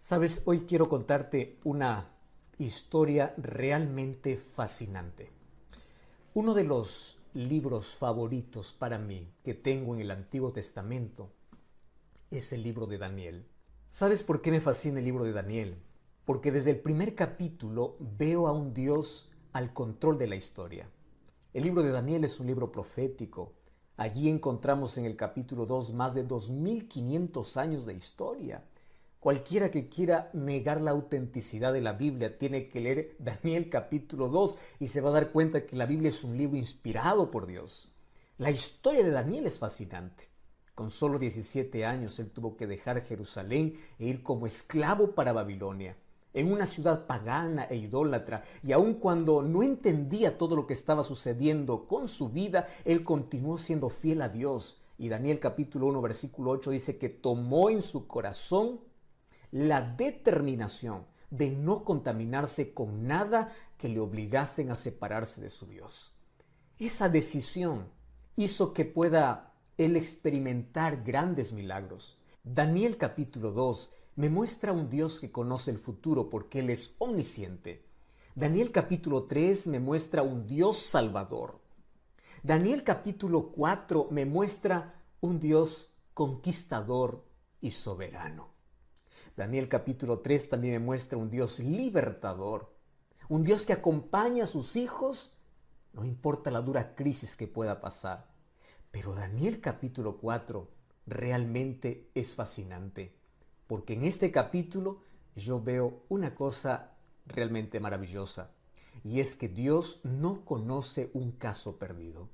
Sabes, hoy quiero contarte una historia realmente fascinante. Uno de los libros favoritos para mí que tengo en el Antiguo Testamento es el libro de Daniel. ¿Sabes por qué me fascina el libro de Daniel? Porque desde el primer capítulo veo a un Dios al control de la historia. El libro de Daniel es un libro profético. Allí encontramos en el capítulo 2 más de 2500 años de historia. Cualquiera que quiera negar la autenticidad de la Biblia tiene que leer Daniel capítulo 2 y se va a dar cuenta que la Biblia es un libro inspirado por Dios. La historia de Daniel es fascinante. Con solo 17 años él tuvo que dejar Jerusalén e ir como esclavo para Babilonia, en una ciudad pagana e idólatra, y aun cuando no entendía todo lo que estaba sucediendo con su vida, él continuó siendo fiel a Dios. Y Daniel capítulo 1 versículo 8 dice que tomó en su corazón la determinación de no contaminarse con nada que le obligasen a separarse de su Dios. Esa decisión hizo que pueda él experimentar grandes milagros. Daniel capítulo 2 me muestra un Dios que conoce el futuro porque Él es omnisciente. Daniel capítulo 3 me muestra un Dios salvador. Daniel capítulo 4 me muestra un Dios conquistador y soberano. Daniel capítulo 3 también me muestra un Dios libertador, un Dios que acompaña a sus hijos, no importa la dura crisis que pueda pasar. Pero Daniel capítulo 4 realmente es fascinante, porque en este capítulo yo veo una cosa realmente maravillosa, y es que Dios no conoce un caso perdido.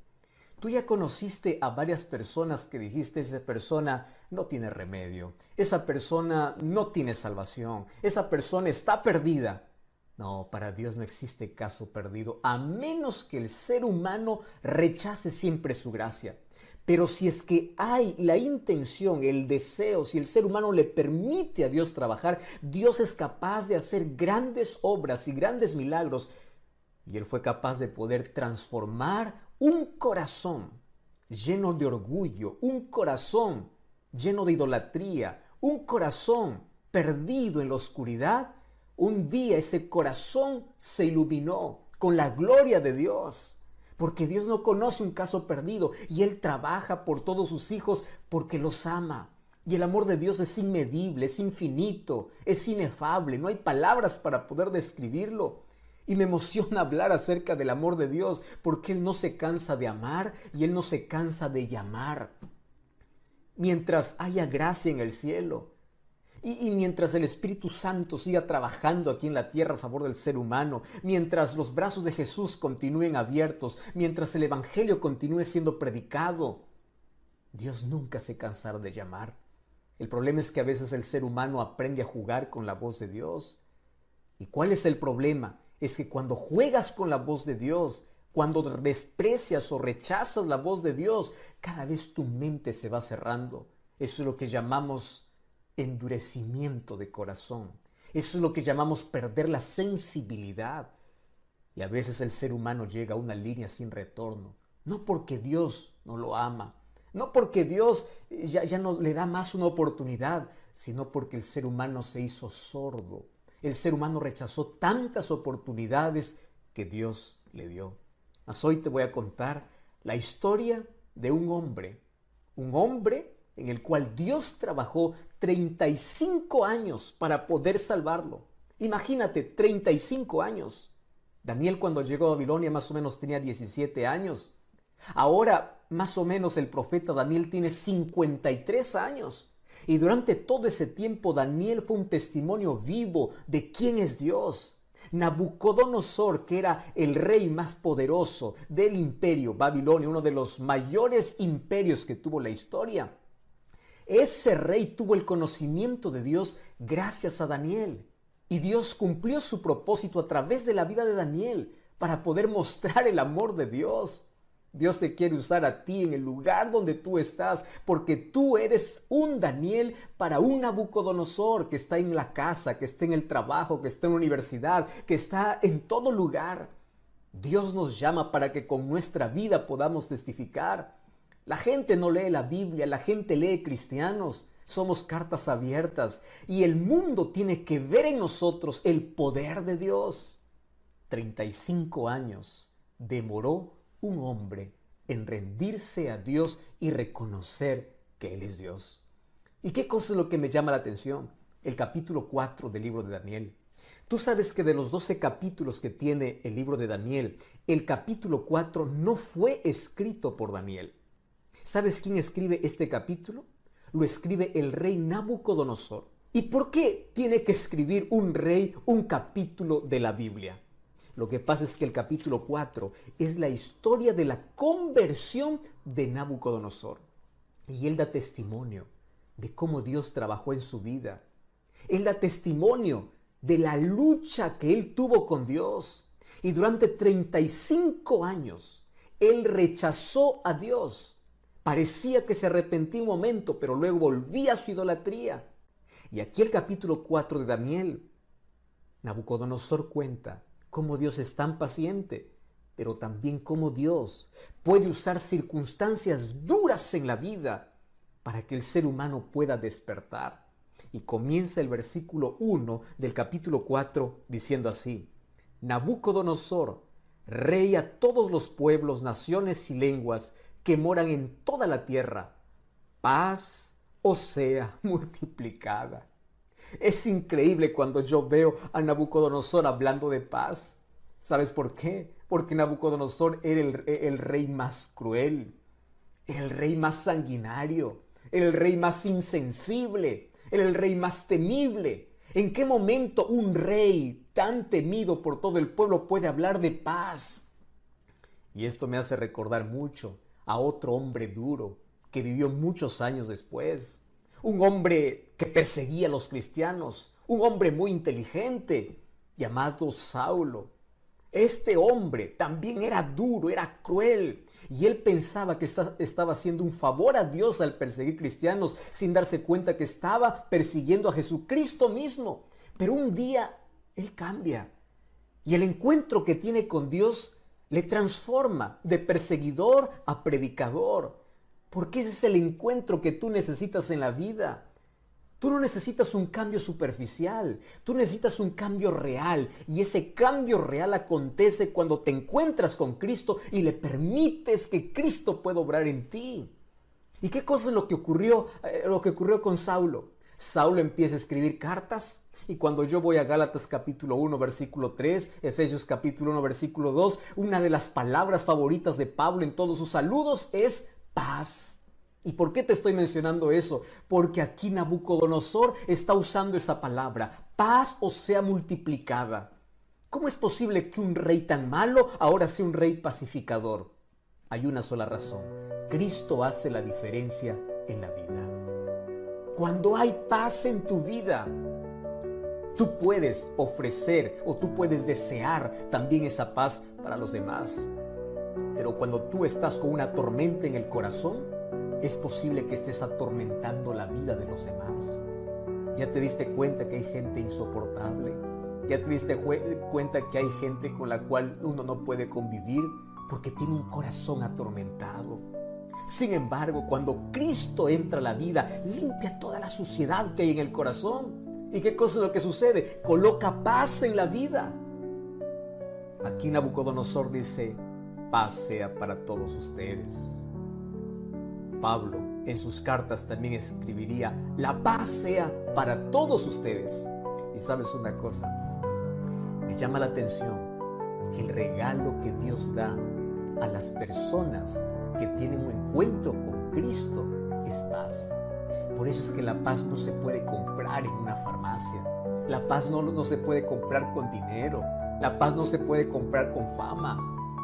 Tú ya conociste a varias personas que dijiste, esa persona no tiene remedio, esa persona no tiene salvación, esa persona está perdida. No, para Dios no existe caso perdido, a menos que el ser humano rechace siempre su gracia. Pero si es que hay la intención, el deseo, si el ser humano le permite a Dios trabajar, Dios es capaz de hacer grandes obras y grandes milagros. Y Él fue capaz de poder transformar un corazón lleno de orgullo, un corazón lleno de idolatría, un corazón perdido en la oscuridad. Un día ese corazón se iluminó con la gloria de Dios, porque Dios no conoce un caso perdido y Él trabaja por todos sus hijos porque los ama. Y el amor de Dios es inmedible, es infinito, es inefable, no hay palabras para poder describirlo. Y me emociona hablar acerca del amor de Dios porque Él no se cansa de amar y Él no se cansa de llamar. Mientras haya gracia en el cielo y mientras el Espíritu Santo siga trabajando aquí en la tierra a favor del ser humano, mientras los brazos de Jesús continúen abiertos, mientras el Evangelio continúe siendo predicado, Dios nunca se cansará de llamar. El problema es que a veces el ser humano aprende a jugar con la voz de Dios. ¿Y cuál es el problema? Es que cuando juegas con la voz de Dios, cuando desprecias o rechazas la voz de Dios, cada vez tu mente se va cerrando. Eso es lo que llamamos endurecimiento de corazón. Eso es lo que llamamos perder la sensibilidad. Y a veces el ser humano llega a una línea sin retorno. No porque Dios no lo ama, no porque Dios ya no le da más una oportunidad, sino porque el ser humano se hizo sordo. El ser humano rechazó tantas oportunidades que Dios le dio. Mas hoy te voy a contar la historia de un hombre en el cual Dios trabajó 35 años para poder salvarlo. Imagínate, 35 años. Daniel cuando llegó a Babilonia más o menos tenía 17 años. Ahora más o menos el profeta Daniel tiene 53 años. Y durante todo ese tiempo Daniel fue un testimonio vivo de quién es Dios. Nabucodonosor, que era el rey más poderoso del imperio Babilonia, uno de los mayores imperios que tuvo la historia, ese rey tuvo el conocimiento de Dios gracias a Daniel. Y Dios cumplió su propósito a través de la vida de Daniel para poder mostrar el amor de Dios. Dios te quiere usar a ti en el lugar donde tú estás, porque tú eres un Daniel para un Nabucodonosor que está en la casa, que está en el trabajo, que está en la universidad, que está en todo lugar. Dios nos llama para que con nuestra vida podamos testificar. La gente no lee la Biblia, la gente lee cristianos. Somos cartas abiertas y el mundo tiene que ver en nosotros el poder de Dios. 35 años demoró un hombre en rendirse a Dios y reconocer que Él es Dios. ¿Y qué cosa es lo que me llama la atención? El capítulo 4 del libro de Daniel. Tú sabes que de los 12 capítulos que tiene el libro de Daniel, el capítulo 4 no fue escrito por Daniel. ¿Sabes quién escribe este capítulo? Lo escribe el rey Nabucodonosor. ¿Y por qué tiene que escribir un rey un capítulo de la Biblia? Lo que pasa es que el capítulo 4 es la historia de la conversión de Nabucodonosor. Y él da testimonio de cómo Dios trabajó en su vida. Él da testimonio de la lucha que él tuvo con Dios. Y durante 35 años, él rechazó a Dios. Parecía que se arrepentía un momento, pero luego volvía a su idolatría. Y aquí el capítulo 4 de Daniel, Nabucodonosor cuenta cómo Dios es tan paciente, pero también cómo Dios puede usar circunstancias duras en la vida para que el ser humano pueda despertar. Y comienza el versículo 1 del capítulo 4 diciendo así: Nabucodonosor, rey a todos los pueblos, naciones y lenguas que moran en toda la tierra, paz os sea multiplicada. Es increíble cuando yo veo a Nabucodonosor hablando de paz. ¿Sabes por qué? Porque Nabucodonosor era el rey más cruel, el rey más sanguinario, el rey más insensible, el rey más temible. ¿En qué momento un rey tan temido por todo el pueblo puede hablar de paz? Y esto me hace recordar mucho a otro hombre duro que vivió muchos años después. Un hombre que perseguía a los cristianos, un hombre muy inteligente llamado Saulo. Este hombre también era duro, era cruel, y él pensaba que estaba haciendo un favor a Dios al perseguir cristianos, sin darse cuenta que estaba persiguiendo a Jesucristo mismo. Pero un día él cambia, y el encuentro que tiene con Dios le transforma de perseguidor a predicador, porque ese es el encuentro que tú necesitas en la vida. Tú no necesitas un cambio superficial, tú necesitas un cambio real, y ese cambio real acontece cuando te encuentras con Cristo y le permites que Cristo pueda obrar en ti. ¿Y qué cosa es lo que ocurrió con Saulo? Saulo empieza a escribir cartas, y cuando yo voy a Gálatas capítulo 1 versículo 3, Efesios capítulo 1 versículo 2, una de las palabras favoritas de Pablo en todos sus saludos es paz. ¿Y por qué te estoy mencionando eso? Porque aquí Nabucodonosor está usando esa palabra, paz os sea multiplicada. ¿Cómo es posible que un rey tan malo ahora sea un rey pacificador? Hay una sola razón: Cristo hace la diferencia en la vida. Cuando hay paz en tu vida, tú puedes ofrecer o tú puedes desear también esa paz para los demás. Pero cuando tú estás con una tormenta en el corazón, es posible que estés atormentando la vida de los demás. ¿Ya te diste cuenta que hay gente insoportable? ¿Ya te diste cuenta que hay gente con la cual uno no puede convivir porque tiene un corazón atormentado? Sin embargo, cuando Cristo entra a la vida, limpia toda la suciedad que hay en el corazón. ¿Y qué cosa es lo que sucede? Coloca paz en la vida. Aquí Nabucodonosor dice: paz sea para todos ustedes. Pablo en sus cartas también escribiría: la paz sea para todos ustedes. Y sabes una cosa, me llama la atención que el regalo que Dios da a las personas que tienen un encuentro con Cristo es paz. Por eso es que la paz no se puede comprar en una farmacia. La paz no se puede comprar con dinero. La paz no se puede comprar con fama.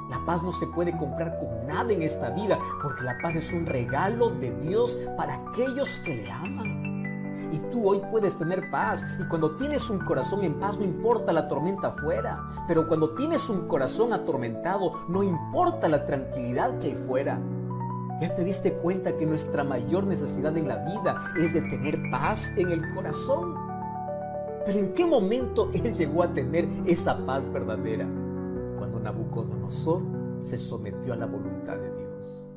La paz no se puede comprar con nada en esta vida, porque la paz es un regalo de Dios para aquellos que le aman. Y tú hoy puedes tener paz, y cuando tienes un corazón en paz no importa la tormenta afuera, pero cuando tienes un corazón atormentado no importa la tranquilidad que hay fuera. ¿Ya te diste cuenta que nuestra mayor necesidad en la vida es de tener paz en el corazón? Pero ¿en qué momento él llegó a tener esa paz verdadera? Cuando Nabucodonosor se sometió a la voluntad de Dios.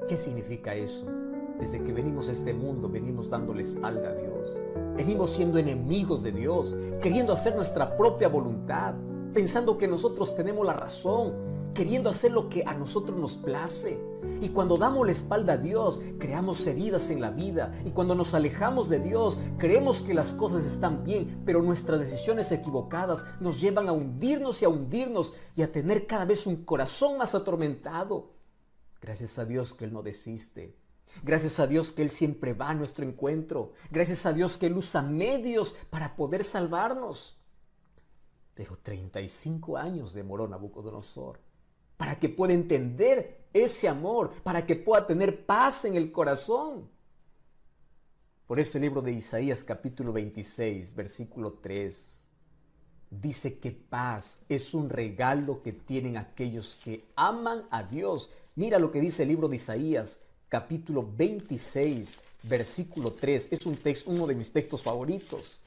¿Qué significa eso? Desde que venimos a este mundo, venimos dando la espalda a Dios. Venimos siendo enemigos de Dios, queriendo hacer nuestra propia voluntad, pensando que nosotros tenemos la razón, queriendo hacer lo que a nosotros nos place. Y cuando damos la espalda a Dios, creamos heridas en la vida. Y cuando nos alejamos de Dios, creemos que las cosas están bien, pero nuestras decisiones equivocadas nos llevan a hundirnos y a tener cada vez un corazón más atormentado. Gracias a Dios que Él no desiste. Gracias a Dios que Él siempre va a nuestro encuentro. Gracias a Dios que Él usa medios para poder salvarnos. Pero 35 años demoró Nabucodonosor para que pueda entender ese amor, para que pueda tener paz en el corazón. Por eso el libro de Isaías capítulo 26, versículo 3, dice que paz es un regalo que tienen aquellos que aman a Dios. Mira lo que dice el libro de Isaías capítulo 26, versículo 3. Es uno de mis textos favoritos.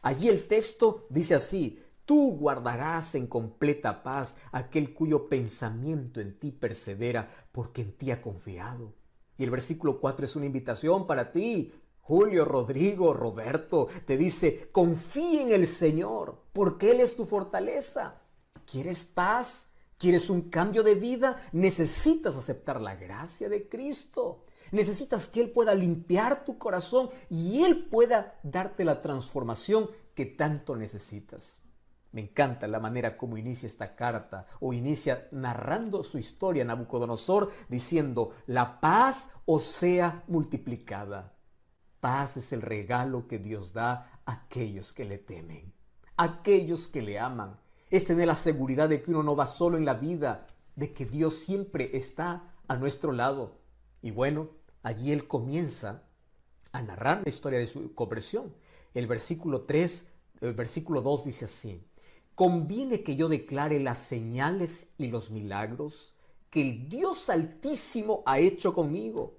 Allí el texto dice así: tú guardarás en completa paz aquel cuyo pensamiento en ti persevera, porque en ti ha confiado. Y el versículo 4 es una invitación para ti, Julio, Rodrigo, Roberto. Te dice: confía en el Señor, porque Él es tu fortaleza. ¿Quieres paz? ¿Quieres un cambio de vida? Necesitas aceptar la gracia de Cristo. Necesitas que Él pueda limpiar tu corazón y Él pueda darte la transformación que tanto necesitas. Me encanta la manera como inicia esta carta, o inicia narrando su historia Nabucodonosor, diciendo: la paz os sea multiplicada. Paz es el regalo que Dios da a aquellos que le temen, a aquellos que le aman. Es tener la seguridad de que uno no va solo en la vida, de que Dios siempre está a nuestro lado. Y bueno, allí él comienza a narrar la historia de su conversión. El versículo 2 dice así: conviene que yo declare las señales y los milagros que el Dios Altísimo ha hecho conmigo.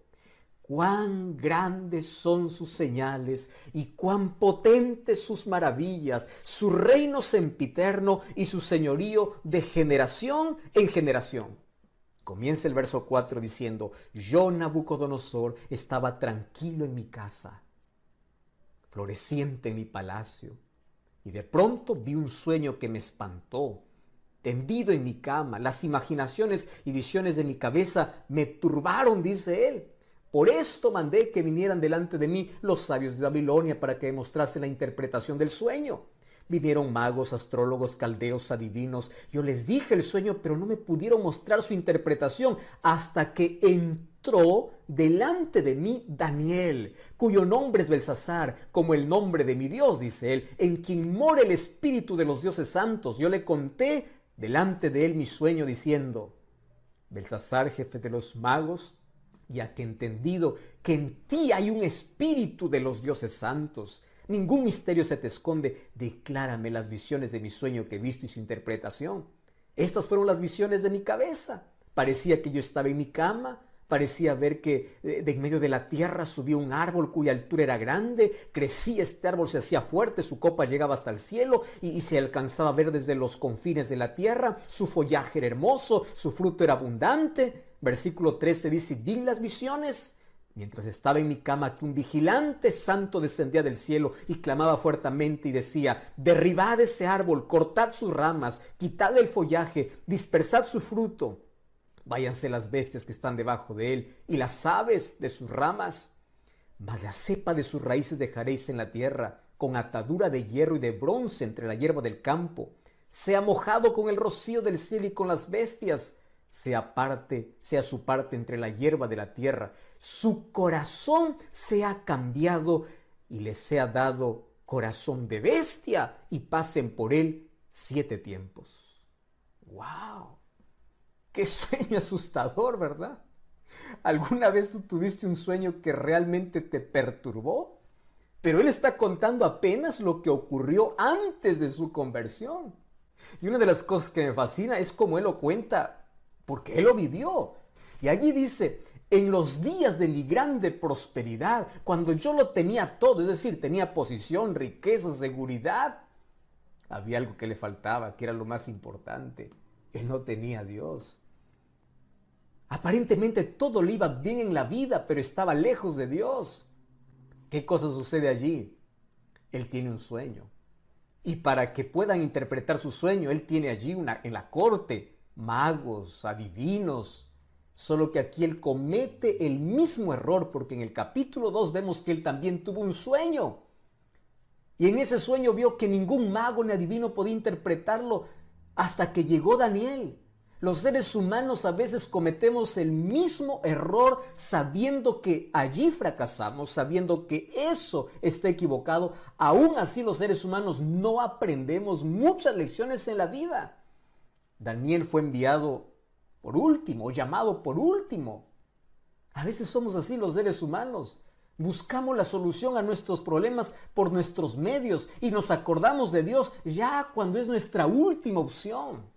Cuán grandes son sus señales y cuán potentes sus maravillas, su reino sempiterno y su señorío de generación en generación. Comienza el verso 4 diciendo: yo, Nabucodonosor, estaba tranquilo en mi casa, floreciente en mi palacio, y de pronto vi un sueño que me espantó. Tendido en mi cama, las imaginaciones y visiones de mi cabeza me turbaron, dice él. Por esto mandé que vinieran delante de mí los sabios de Babilonia para que demostrasen la interpretación del sueño. Vinieron magos, astrólogos, caldeos, adivinos. Yo les dije el sueño, pero no me pudieron mostrar su interpretación hasta que entró delante de mí Daniel, cuyo nombre es Beltsasar, como el nombre de mi Dios, dice él, en quien mora el espíritu de los dioses santos. Yo le conté delante de él mi sueño, diciendo: Beltsasar, jefe de los magos, ya que he entendido que en ti hay un espíritu de los dioses santos, ningún misterio se te esconde, declárame las visiones de mi sueño que he visto y su interpretación. Estas fueron las visiones de mi cabeza. Parecía que yo estaba en mi cama, parecía ver que de en medio de la tierra subía un árbol cuya altura era grande, crecía este árbol, se hacía fuerte, su copa llegaba hasta el cielo y se alcanzaba a ver desde los confines de la tierra, su follaje era hermoso, su fruto era abundante. Versículo 13 dice: vi las visiones mientras estaba en mi cama, que un vigilante santo descendía del cielo y clamaba fuertemente y decía: derribad ese árbol, cortad sus ramas, quitad el follaje, dispersad su fruto. Váyanse las bestias que están debajo de él y las aves de sus ramas. Mas la cepa de sus raíces dejaréis en la tierra, con atadura de hierro y de bronce entre la hierba del campo. Sea mojado con el rocío del cielo y con las bestias. Sea su parte entre la hierba de la tierra. Su corazón sea cambiado y le sea dado corazón de bestia, y pasen por él 7 tiempos. ¡Wow! ¡Qué sueño asustador!, ¿verdad? ¿Alguna vez tú tuviste un sueño que realmente te perturbó? Pero él está contando apenas lo que ocurrió antes de su conversión. Y una de las cosas que me fascina es cómo él lo cuenta, porque él lo vivió. Y allí dice: en los días de mi grande prosperidad, cuando yo lo tenía todo, es decir, tenía posición, riqueza, seguridad, había algo que le faltaba, que era lo más importante. Él no tenía a Dios. Aparentemente todo le iba bien en la vida, pero estaba lejos de Dios. ¿Qué cosa sucede allí? Él tiene un sueño. Y para que puedan interpretar su sueño, él tiene allí en la corte magos, adivinos. Solo que aquí él comete el mismo error, porque en el capítulo 2 vemos que él también tuvo un sueño. Y en ese sueño vio que ningún mago ni adivino podía interpretarlo hasta que llegó Daniel. Los seres humanos a veces cometemos el mismo error sabiendo que allí fracasamos, sabiendo que eso está equivocado. Aún así los seres humanos no aprendemos muchas lecciones en la vida. Daniel fue enviado por último, llamado por último. A veces somos así los seres humanos. Buscamos la solución a nuestros problemas por nuestros medios y nos acordamos de Dios ya cuando es nuestra última opción.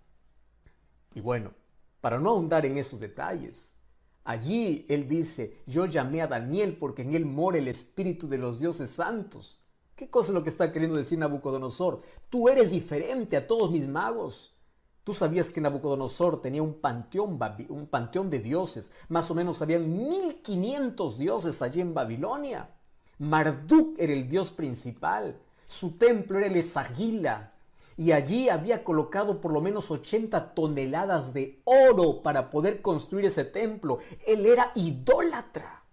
Y bueno, para no ahondar en esos detalles, allí él dice, yo llamé a Daniel porque en él mora el espíritu de los dioses santos. ¿Qué cosa es lo que está queriendo decir Nabucodonosor? Tú eres diferente a todos mis magos. Tú sabías que Nabucodonosor tenía un panteón de dioses. Más o menos habían 1500 dioses allí en Babilonia. Marduk era el dios principal. Su templo era el Esagila. Y allí había colocado por lo menos 80 toneladas de oro para poder construir ese templo. Él era idólatra.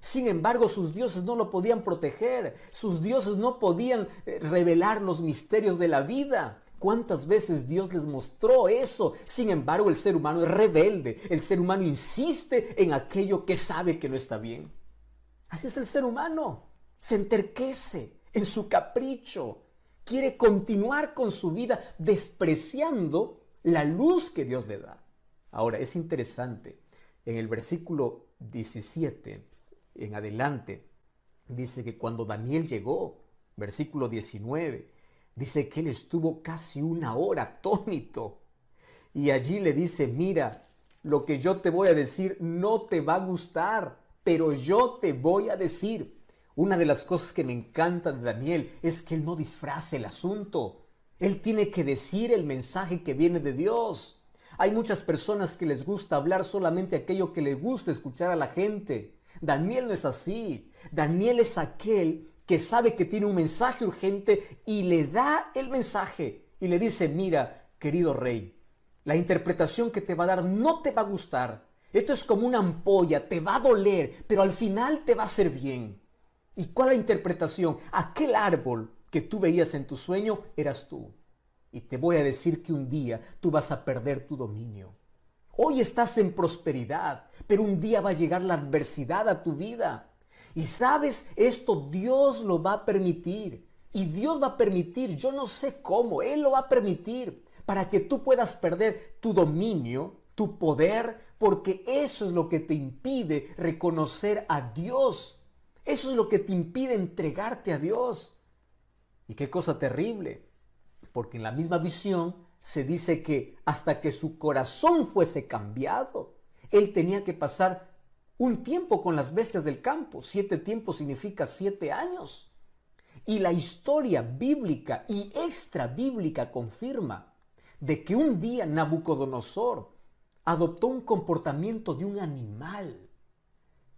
Sin embargo, sus dioses no lo podían proteger. Sus dioses no podían revelar los misterios de la vida. ¿Cuántas veces Dios les mostró eso? Sin embargo, el ser humano es rebelde. El ser humano insiste en aquello que sabe que no está bien. Así es el ser humano. Se enterquece en su capricho. Quiere continuar con su vida despreciando la luz que Dios le da. Ahora, es interesante. En el versículo 17 en adelante, dice que cuando Daniel llegó, versículo 19, dice que él estuvo casi una hora atónito. Y allí le dice, mira, lo que yo te voy a decir no te va a gustar, pero yo te voy a decir. Una de las cosas que me encanta de Daniel es que él no disfraza el asunto. Él tiene que decir el mensaje que viene de Dios. Hay muchas personas que les gusta hablar solamente aquello que les gusta escuchar a la gente. Daniel no es así. Daniel es aquel que sabe que tiene un mensaje urgente y le da el mensaje y le dice, mira, querido rey, la interpretación que te va a dar no te va a gustar. Esto es como una ampolla, te va a doler, pero al final te va a hacer bien. ¿Y cuál es la interpretación? Aquel árbol que tú veías en tu sueño eras tú. Y te voy a decir que un día tú vas a perder tu dominio. Hoy estás en prosperidad, pero un día va a llegar la adversidad a tu vida. Y sabes, esto Dios lo va a permitir. Y Dios va a permitir, yo no sé cómo, Él lo va a permitir para que tú puedas perder tu dominio, tu poder, porque eso es lo que te impide reconocer a Dios. Eso es lo que te impide entregarte a Dios. Y qué cosa terrible, porque en la misma visión se dice que hasta que su corazón fuese cambiado, él tenía que pasar un tiempo con las bestias del campo. 7 tiempos significa 7 años. Y la historia bíblica y extra bíblica confirma de que un día Nabucodonosor adoptó un comportamiento de un animal.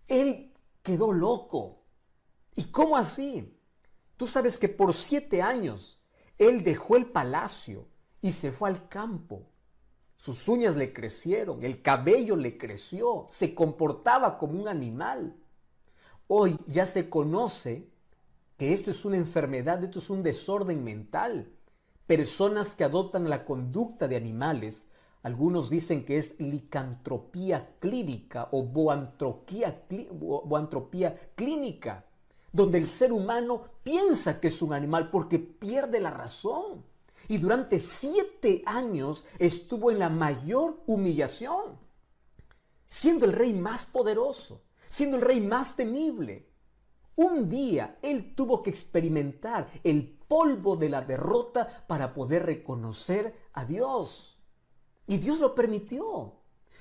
Él quedó loco. ¿Y cómo así? Tú sabes que por 7 años él dejó el palacio y se fue al campo. Sus uñas le crecieron, el cabello le creció, se comportaba como un animal. Hoy ya se conoce que esto es una enfermedad, esto es un desorden mental. Personas que adoptan la conducta de animales, algunos dicen que es licantropía clínica o boantropía clínica, donde el ser humano piensa que es un animal porque pierde la razón. Y durante 7 años estuvo en la mayor humillación, siendo el rey más poderoso, siendo el rey más temible. Un día él tuvo que experimentar el polvo de la derrota para poder reconocer a Dios. Y Dios lo permitió.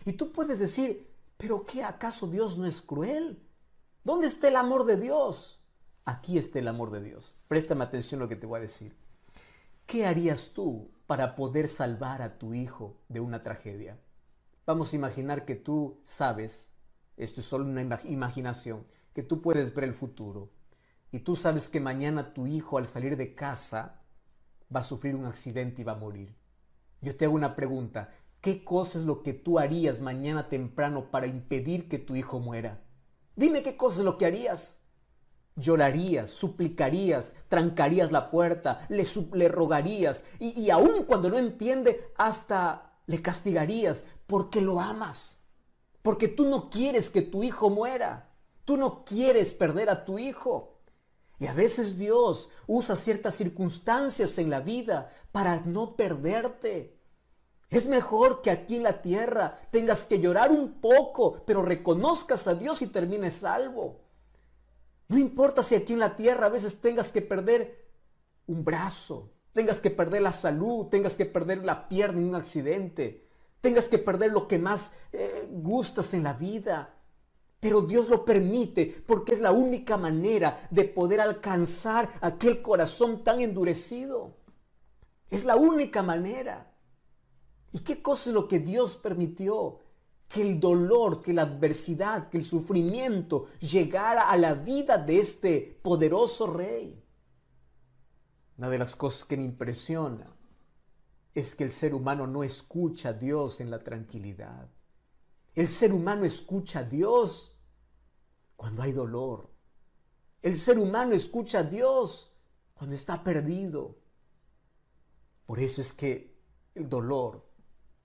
Y tú puedes decir, ¿pero qué acaso Dios no es cruel? ¿Dónde está el amor de Dios? Aquí está el amor de Dios. Préstame atención a lo que te voy a decir. ¿Qué harías tú para poder salvar a tu hijo de una tragedia? Vamos a imaginar que tú sabes, esto es solo una imaginación, que tú puedes ver el futuro. Y tú sabes que mañana tu hijo al salir de casa va a sufrir un accidente y va a morir. Yo te hago una pregunta. ¿Qué cosa es lo que tú harías mañana temprano para impedir que tu hijo muera? Dime qué cosa es lo que harías. Llorarías, suplicarías, trancarías la puerta, le rogarías y aun cuando no entiende, hasta le castigarías porque lo amas. Porque tú no quieres que tu hijo muera. Tú no quieres perder a tu hijo. Y a veces Dios usa ciertas circunstancias en la vida para no perderte. Es mejor que aquí en la tierra tengas que llorar un poco, pero reconozcas a Dios y termines salvo. No importa si aquí en la tierra a veces tengas que perder un brazo, tengas que perder la salud, tengas que perder la pierna en un accidente, tengas que perder lo que más gustas en la vida. Pero Dios lo permite porque es la única manera de poder alcanzar aquel corazón tan endurecido. Es la única manera. ¿Y qué cosa es lo que Dios permitió? Que el dolor, que la adversidad, que el sufrimiento llegara a la vida de este poderoso rey. Una de las cosas que me impresiona es que el ser humano no escucha a Dios en la tranquilidad. El ser humano escucha a Dios cuando hay dolor. El ser humano escucha a Dios cuando está perdido. Por eso es que el dolor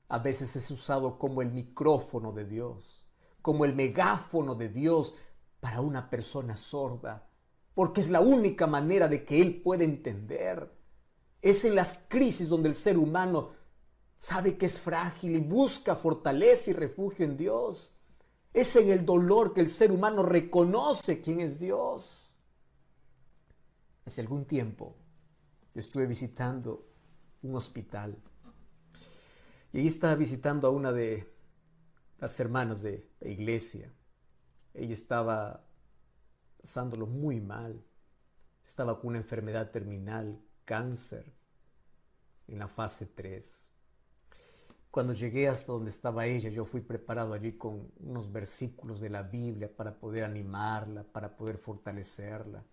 a veces es usado como el micrófono de Dios, como el megáfono de Dios para una persona sorda, porque es la única manera de que Él pueda entender. Es en las crisis donde el ser humano sabe que es frágil y busca fortaleza y refugio en Dios. Es en el dolor que el ser humano reconoce quién es Dios. Hace algún tiempo yo estuve visitando un hospital y ahí estaba visitando a una de las hermanas de la iglesia. Ella estaba pasándolo muy mal. Estaba con una enfermedad terminal, cáncer, en la fase 3. Cuando llegué hasta donde estaba ella, yo fui preparado allí con unos versículos de la Biblia para poder animarla, para poder fortalecerla.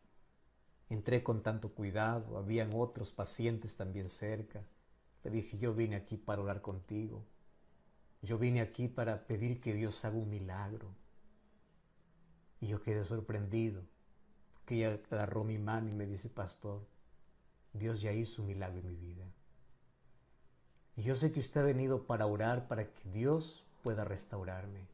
Entré con tanto cuidado, habían otros pacientes también cerca. Le dije, yo vine aquí para orar contigo. Yo vine aquí para pedir que Dios haga un milagro. Y yo quedé sorprendido, porque ella agarró mi mano y me dice, pastor, Dios ya hizo un milagro en mi vida. Y yo sé que usted ha venido para orar, para que Dios pueda restaurarme.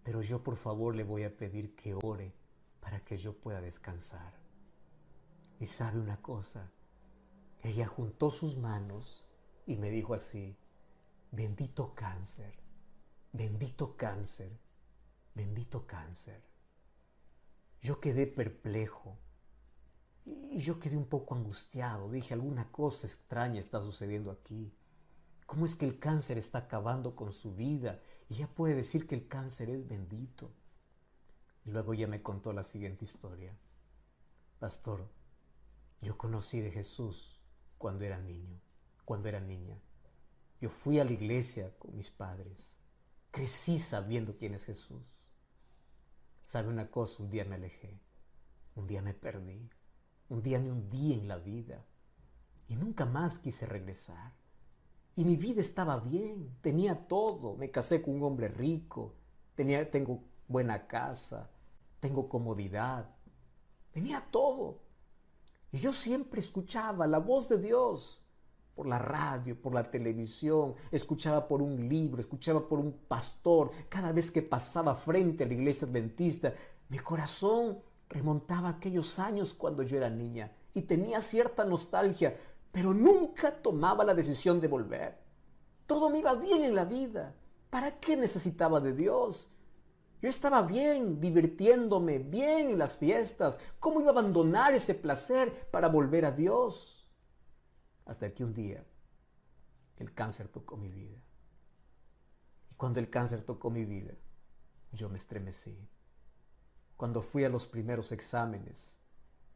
Pero yo por favor le voy a pedir que ore para que yo pueda descansar. Y sabe una cosa, ella juntó sus manos y me dijo así, bendito cáncer, bendito cáncer, bendito cáncer. Yo quedé perplejo y yo quedé un poco angustiado. Dije, alguna cosa extraña está sucediendo aquí. ¿Cómo es que el cáncer está acabando con su vida? Y ella puede decir que el cáncer es bendito. Y luego ella me contó la siguiente historia. Pastor, yo conocí de Jesús cuando era niño, cuando era niña. Yo fui a la iglesia con mis padres. Crecí sabiendo quién es Jesús. ¿Sabe una cosa? Un día me alejé. Un día me perdí. Un día me hundí en la vida. Y nunca más quise regresar. Y mi vida estaba bien. Tenía todo. Me casé con un hombre rico. Tengo buena casa. Tengo comodidad. Tenía todo. Y yo siempre escuchaba la voz de Dios por la radio, por la televisión, escuchaba por un libro, escuchaba por un pastor. Cada vez que pasaba frente a la iglesia adventista, mi corazón remontaba a aquellos años cuando yo era niña y tenía cierta nostalgia, pero nunca tomaba la decisión de volver. Todo me iba bien en la vida. ¿Para qué necesitaba de Dios? Yo estaba bien, divirtiéndome, bien en las fiestas. ¿Cómo iba a abandonar ese placer para volver a Dios? Hasta que un día el cáncer tocó mi vida. Y cuando el cáncer tocó mi vida, yo me estremecí. Cuando fui a los primeros exámenes,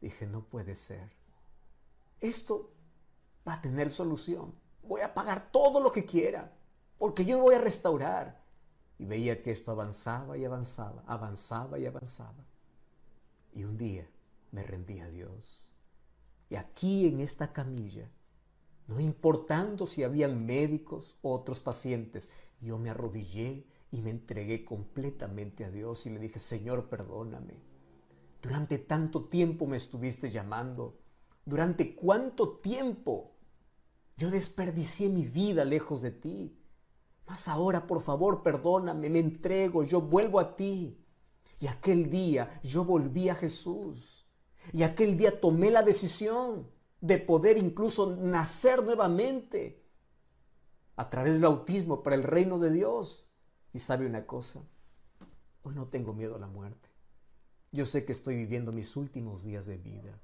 dije, no puede ser. Esto va a tener solución. Voy a pagar todo lo que quiera. porque yo me voy a restaurar. Y veía que esto avanzaba y avanzaba, avanzaba y avanzaba. Y un día me rendí a Dios. Y aquí en esta camilla, no importando si habían médicos o otros pacientes, yo me arrodillé y me entregué completamente a Dios y le dije: Señor, perdóname. Durante tanto tiempo me estuviste llamando. ¿Durante cuánto tiempo yo desperdicié mi vida lejos de ti? Mas ahora, por favor, perdóname, me entrego, yo vuelvo a ti. Y aquel día yo volví a Jesús. Y aquel día tomé la decisión de poder incluso nacer nuevamente a través del bautismo para el reino de Dios. Y sabe una cosa, hoy no tengo miedo a la muerte. Yo sé que estoy viviendo mis últimos días de vida.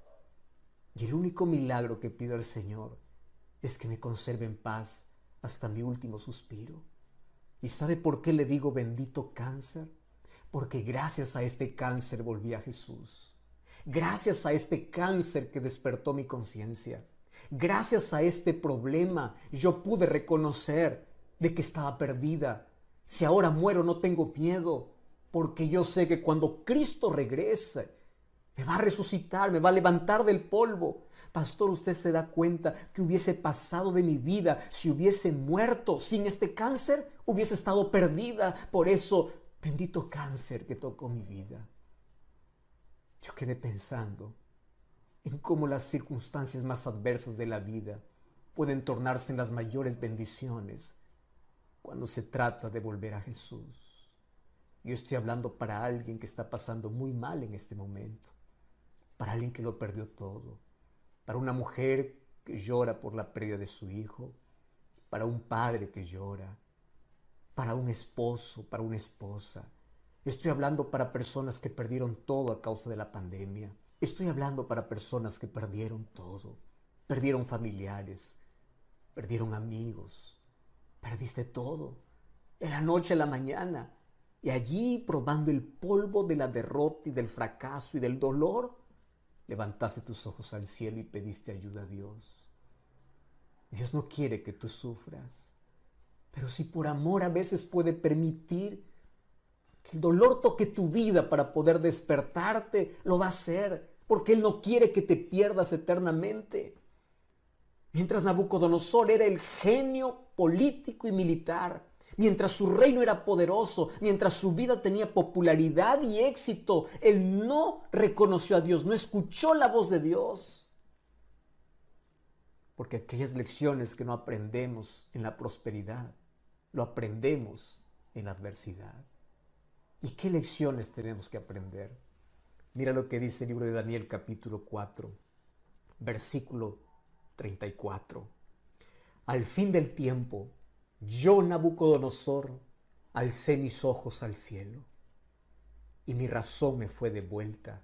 Y el único milagro que pido al Señor es que me conserve en paz hasta mi último suspiro. ¿Y sabe por qué le digo bendito cáncer? Porque gracias a este cáncer volví a Jesús. Gracias a este cáncer que despertó mi conciencia. Gracias a este problema yo pude reconocer de que estaba perdida. Si ahora muero no tengo miedo, porque yo sé que cuando Cristo regrese, me va a resucitar, me va a levantar del polvo. Pastor, ¿usted se da cuenta que hubiese pasado de mi vida si hubiese muerto sin este cáncer? Hubiese estado perdida. Por eso, bendito cáncer que tocó mi vida. Yo quedé pensando en cómo las circunstancias más adversas de la vida pueden tornarse en las mayores bendiciones cuando se trata de volver a Jesús. Yo estoy hablando para alguien que está pasando muy mal en este momento, para alguien que lo perdió todo, para una mujer que llora por la pérdida de su hijo, para un padre que llora, para un esposo, para una esposa. Estoy hablando para personas que perdieron todo a causa de la pandemia. Estoy hablando para personas que perdieron todo, perdieron familiares, perdieron amigos, perdiste todo, de la noche a la mañana. Y allí, probando el polvo de la derrota y del fracaso y del dolor, levantaste tus ojos al cielo y pediste ayuda a Dios. Dios no quiere que tú sufras, pero si por amor a veces puede permitir que el dolor toque tu vida para poder despertarte, lo va a hacer, porque Él no quiere que te pierdas eternamente. Mientras Nabucodonosor era el genio político y militar, mientras su reino era poderoso, mientras su vida tenía popularidad y éxito, él no reconoció a Dios, no escuchó la voz de Dios. Porque aquellas lecciones que no aprendemos en la prosperidad, lo aprendemos en la adversidad. ¿Y qué lecciones tenemos que aprender? Mira lo que dice el libro de Daniel capítulo 4, versículo 34. Al fin del tiempo, yo, Nabucodonosor, alcé mis ojos al cielo y mi razón me fue devuelta.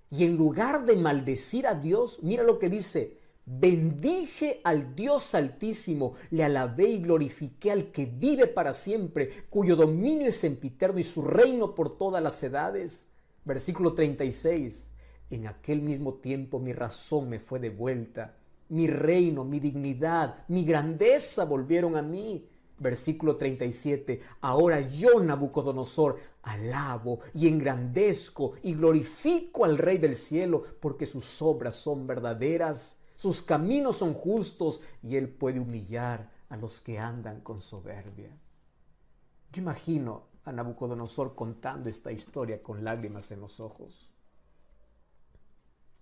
Y en lugar de maldecir a Dios, mira lo que dice: bendije al Dios Altísimo, le alabé y glorifiqué al que vive para siempre, cuyo dominio es sempiterno y su reino por todas las edades. Versículo 36. En aquel mismo tiempo mi razón me fue devuelta. Mi reino, mi dignidad, mi grandeza volvieron a mí. Versículo 37. Ahora yo, Nabucodonosor, alabo y engrandezco y glorifico al Rey del cielo, porque sus obras son verdaderas, sus caminos son justos, y Él puede humillar a los que andan con soberbia. Yo imagino a Nabucodonosor contando esta historia con lágrimas en los ojos.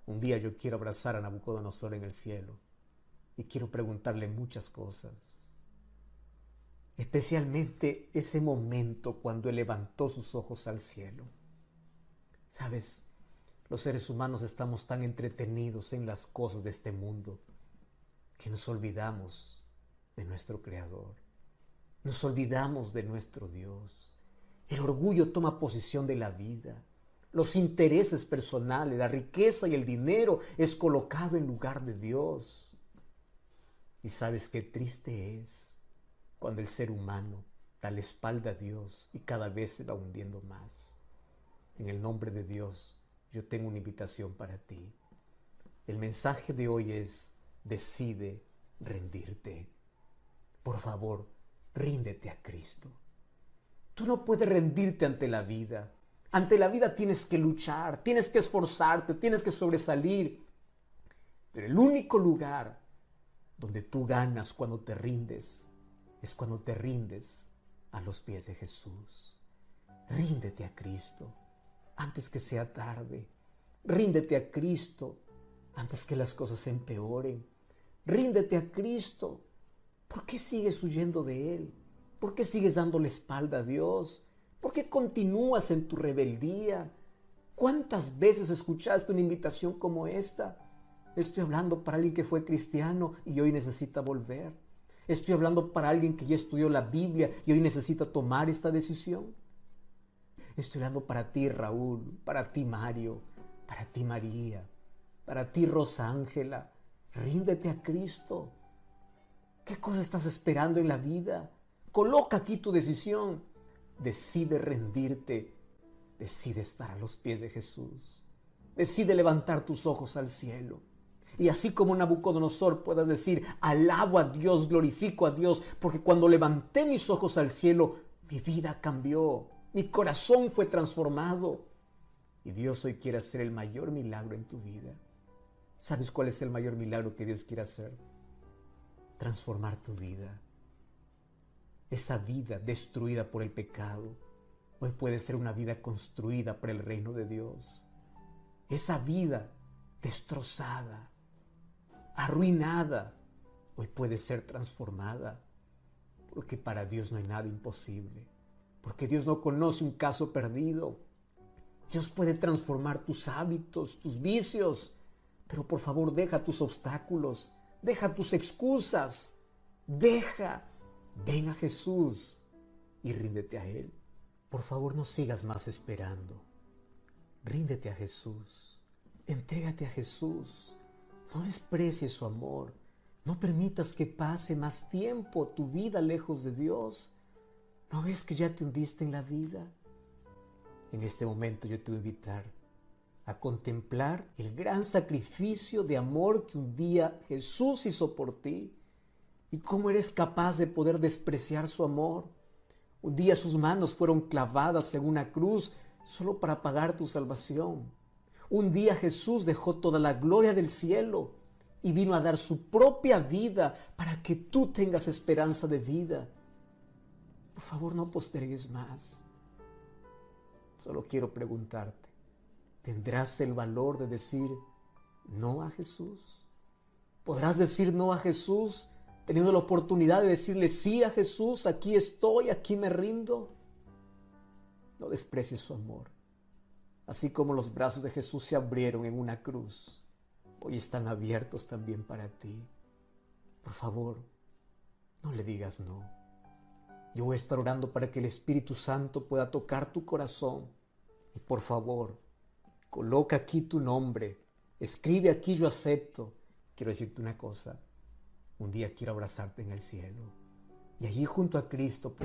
Un día yo quiero abrazar a Nabucodonosor en el cielo y quiero preguntarle muchas cosas. Especialmente ese momento cuando él levantó sus ojos al cielo. ¿Sabes? Los seres humanos estamos tan entretenidos en las cosas de este mundo que nos olvidamos de nuestro Creador. Nos olvidamos de nuestro Dios. El orgullo toma posesión de la vida. Los intereses personales, la riqueza y el dinero es colocado en lugar de Dios. Y sabes qué triste es cuando el ser humano da la espalda a Dios y cada vez se va hundiendo más. En el nombre de Dios, yo tengo una invitación para ti. El mensaje de hoy es: decide rendirte. Por favor, ríndete a Cristo. Tú no puedes rendirte ante la vida. Ante la vida tienes que luchar, tienes que esforzarte, tienes que sobresalir. Pero el único lugar donde tú ganas cuando te rindes es cuando te rindes a los pies de Jesús. Ríndete a Cristo antes que sea tarde. Ríndete a Cristo antes que las cosas se empeoren. Ríndete a Cristo. ¿Por qué sigues huyendo de Él? ¿Por qué sigues dándole espalda a Dios? ¿Por qué continúas en tu rebeldía? ¿Cuántas veces escuchaste una invitación como esta? Estoy hablando para alguien que fue cristiano y hoy necesita volver. Estoy hablando para alguien que ya estudió la Biblia y hoy necesita tomar esta decisión. Estoy hablando para ti, Raúl, para ti, Mario, para ti, María, para ti, Rosángela. Ríndete a Cristo. ¿Qué cosa estás esperando en la vida? Coloca aquí tu decisión. Decide rendirte. Decide estar a los pies de Jesús. Decide levantar tus ojos al cielo. Y así como Nabucodonosor puedas decir, alabo a Dios, glorifico a Dios, porque cuando levanté mis ojos al cielo, mi vida cambió, mi corazón fue transformado. Y Dios hoy quiere hacer el mayor milagro en tu vida. ¿Sabes cuál es el mayor milagro que Dios quiere hacer? Transformar tu vida. Esa vida destruida por el pecado, hoy puede ser una vida construida para el reino de Dios. Esa vida destrozada, arruinada, hoy puede ser transformada, porque para Dios no hay nada imposible, porque Dios no conoce un caso perdido. Dios puede transformar tus hábitos, tus vicios, pero por favor deja tus obstáculos, deja tus excusas, ven a Jesús y ríndete a Él. Por favor, no sigas más esperando. Ríndete a Jesús. Entrégate a Jesús. No desprecies su amor. No permitas que pase más tiempo tu vida lejos de Dios. ¿No ves que ya te hundiste en la vida? En este momento yo te voy a invitar a contemplar el gran sacrificio de amor que un día Jesús hizo por ti. ¿Y cómo eres capaz de poder despreciar su amor? Un día sus manos fueron clavadas en una cruz solo para pagar tu salvación. Un día Jesús dejó toda la gloria del cielo y vino a dar su propia vida para que tú tengas esperanza de vida. Por favor, no postergues más. Solo quiero preguntarte, ¿tendrás el valor de decir no a Jesús? ¿Podrás decir no a Jesús teniendo la oportunidad de decirle sí a Jesús? Aquí estoy, aquí me rindo. No desprecies su amor. Así como los brazos de Jesús se abrieron en una cruz, hoy están abiertos también para ti. Por favor, no le digas no. Yo voy a estar orando para que el Espíritu Santo pueda tocar tu corazón. Y por favor, coloca aquí tu nombre. Escribe aquí yo acepto. Quiero decirte una cosa. Un día quiero abrazarte en el cielo. Y allí junto a Cristo.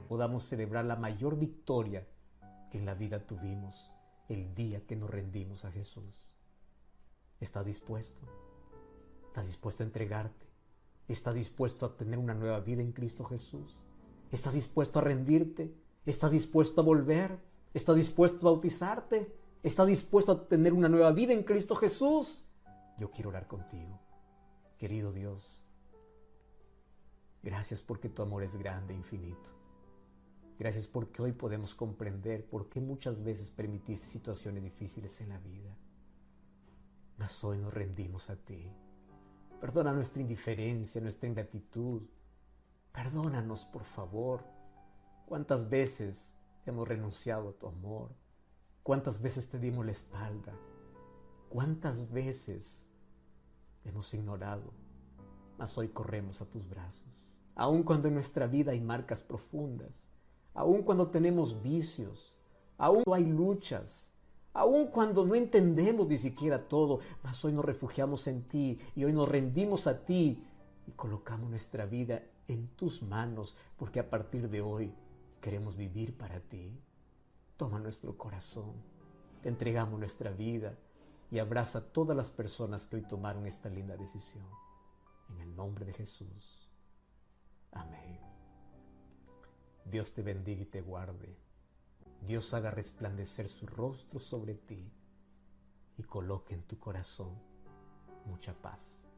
Podamos celebrar la mayor victoria que en la vida tuvimos el día que nos rendimos a Jesús. ¿Estás dispuesto? ¿Estás dispuesto a entregarte? ¿Estás dispuesto a tener una nueva vida en Cristo Jesús? ¿Estás dispuesto a rendirte? ¿Estás dispuesto a volver? ¿Estás dispuesto a bautizarte? ¿Estás dispuesto a tener una nueva vida en Cristo Jesús? Yo quiero orar contigo. Querido Dios, gracias porque tu amor es grande e infinito. Gracias porque hoy podemos comprender por qué muchas veces permitiste situaciones difíciles en la vida. Mas hoy nos rendimos a ti. Perdona nuestra indiferencia, nuestra ingratitud. Perdónanos, por favor. ¿Cuántas veces hemos renunciado a tu amor? ¿Cuántas veces te dimos la espalda? ¿Cuántas veces hemos ignorado? Mas hoy corremos a tus brazos. Aun cuando en nuestra vida hay marcas profundas, aun cuando tenemos vicios, aun cuando hay luchas, aun cuando no entendemos ni siquiera todo, mas hoy nos refugiamos en ti y hoy nos rendimos a ti y colocamos nuestra vida en tus manos, porque a partir de hoy queremos vivir para ti. Toma nuestro corazón, te entregamos nuestra vida y abraza a todas las personas que hoy tomaron esta linda decisión. En el nombre de Jesús. Amén. Dios te bendiga y te guarde. Dios haga resplandecer su rostro sobre ti y coloque en tu corazón mucha paz.